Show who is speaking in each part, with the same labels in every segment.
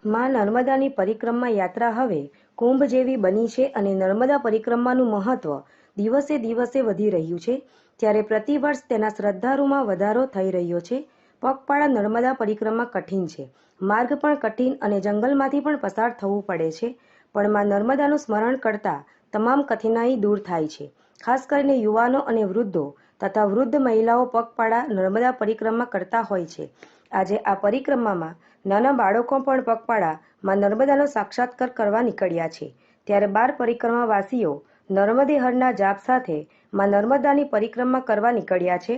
Speaker 1: માં નર્મદાની પરિક્રમા યાત્રા હવે કુંભ જેવી બની છે અને નર્મદા પરિક્રમાનું મહત્વ દિવસે દિવસે વધી રહ્યું છે. ત્યારે પ્રતિવર્ષ તેના શ્રદ્ધાળુમાં વધારો થઈ રહ્યો છે. પગપાળા નર્મદા પરિક્રમા કઠિન છે. માર્ગ પણ કઠિન અને જંગલમાંથી પણ પસાર થવું પડે છે. પણ માં નર્મદાનું સ્મરણ કરતા તમામ કઠિનાઈ દૂર થાય છે. ખાસ કરીને યુવાનો અને વૃદ્ધો તથા વૃદ્ધ મહિલાઓ પગપાળા નર્મદા પરિક્રમા કરતા હોય છે. આજે આ પરિક્રમામાં નાના બાળકો પણ પગપાળા માં નર્મદાનો સાક્ષાત્કાર કરવા નીકળ્યા છે. ત્યારે 12 પરિક્રમાવાસીઓ નર્મદે હરના જાપ સાથે માં નર્મદાની પરિક્રમા કરવા નીકળ્યા છે.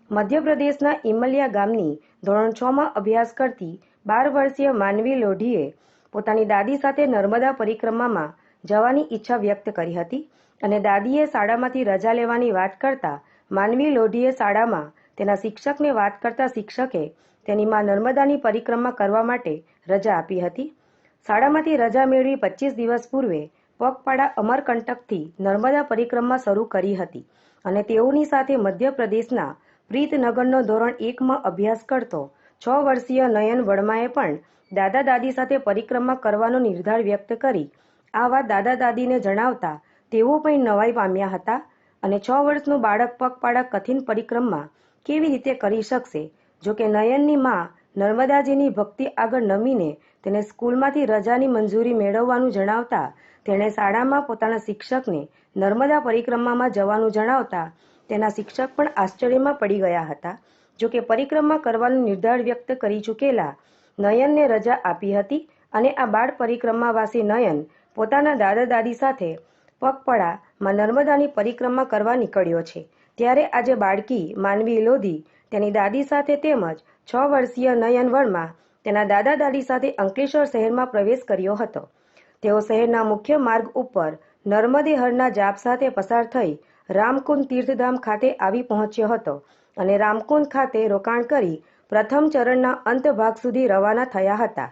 Speaker 1: મધ્યપ્રદેશના ઇમલિયા ગામની ધોરણ 6માં અભ્યાસ કરતી 12 વર્ષીય માનવી લોઢીએ પોતાની દાદી સાથે નર્મદા પરિક્રમામાં જવાની ઈચ્છા વ્યક્ત કરી હતી અને દાદીએ શાળામાંથી રજા લેવાની વાત કરતા માનવી લોઢીએ શાળામાં તેના શિક્ષકને વાત કરતા શિક્ષકે તેની માં નર્મદાની પરિક્રમા કરવા માટે રજા આપી હતી. શાળામાંથી રજા મેળવી 25 દિવસ પૂર્વે પગપાળા અમરકંટકથી નર્મદા પરિક્રમા શરૂ કરી હતી અને તેઓની સાથે મધ્યપ્રદેશના પ્રીતનગરનો ધોરણ 1માં અભ્યાસ કરતો 6 વર્ષીય નયન વર્માએ પણ દાદા દાદી સાથે પરિક્રમા કરવાનો નિર્ધાર વ્યક્ત કરી આ વાત દાદા દાદીને જણાવતા તેઓ પણ નવાઈ પામ્યા હતા અને 6 વર્ષનું બાળક પગપાળા કઠિન પરિક્રમા કેવી રીતે કરી શકશે? જોકે નયનની માં નર્મદાજીની ભક્તિ આગળ નમીને તેને સ્કૂલમાંથી રજાની મંજૂરી મેળવવાનું જણાવતા તેણે શાળામાં પોતાના શિક્ષકને નર્મદા પરિક્રમામાં જવાનું જણાવતા તેના શિક્ષક પણ આશ્ચર્યમાં પડી ગયા હતા. જોકે પરિક્રમા કરવાનો નિર્ધાર વ્યક્ત કરી ચૂકેલા નયનને રજા આપી હતી અને આ બાળ પરિક્રમાવાસી નયન પોતાના દાદા દાદી સાથે પગપાળા માં નર્મદાની પરિક્રમા કરવા નીકળ્યો છે. ત્યારે આજે બાળકી માનવી લોધી તેની દાદી સાથે તેમજ 6 વર્ષીય નયન વર્મા તેના દાદા દાદી સાથે અંકલેશ્વર શહેરમાં પ્રવેશ કર્યો હતો. તેઓ શહેરના મુખ્ય માર્ગ ઉપર નર્મદે હરના જાપ સાથે પસાર થઈ રામકુંડ તીર્થધામ ખાતે આવી પહોંચ્યો હતો અને રામકુંડ ખાતે રોકાણ કરી પ્રથમ ચરણના અંત ભાગ સુધી રવાના થયા હતા.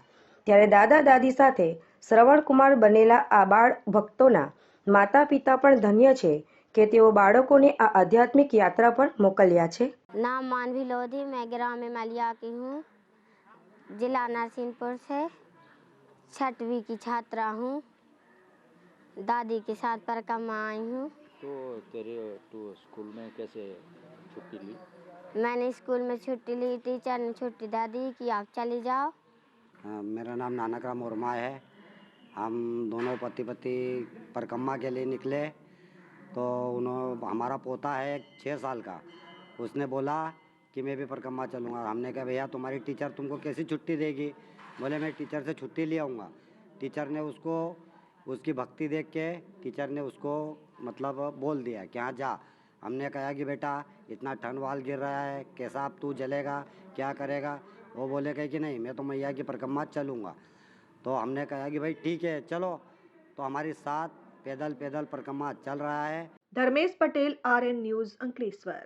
Speaker 1: ત્યારે દાદા દાદી સાથે શ્રવણકુમાર બનેલા આ બાળ ભક્તોના માતા પિતા પણ ધન્ય છે કે તેઓ બાળકોને આ આધ્યાત્મિક યાત્રા પર મોકલ્યા છે.
Speaker 2: नाम मानवी लोधी, मैं ग्राम इमलिया की हूँ, जिला नरसिंहपुर से 6वीं की छात्रा हूँ। दादी के साथ परिक्रमा आई हूँ।
Speaker 3: तो स्कूल में कैसे छुट्टी ली?
Speaker 2: मैंने स्कूल में छुट्टी ली, टीचर ने छुट्टी दे दी कि आप चली जाओ।
Speaker 4: मेरा नाम नानकराम वर्मा है। हम दोनों पति पत्नी परिक्रमा के लिए निकले तो हमारा पोता है 6 साल का, उसने बोला कि मैं भी परिक्रमा चलूँगा। हमने कहा भैया तुम्हारी टीचर तुमको कैसी छुट्टी देगी? बोले मैं टीचर से छुट्टी ले आऊँगा। टीचर ने उसको उसकी भक्ति देख के टीचर ने उसको मतलब बोल दिया कि हाँ जा। हमने कहा कि बेटा इतना ठंड वाल गिर रहा है, कैसा अब तू जलेगा, क्या करेगा? वो बोले कि नहीं मैं तो मैया की परिक्रमा चलूँगा। तो हमने कहा कि भाई ठीक है चलो। तो हमारे साथ पैदल पैदल परिक्रमा चल रहा है।
Speaker 5: Dharmesh Patel, RN news, Ankleshwar.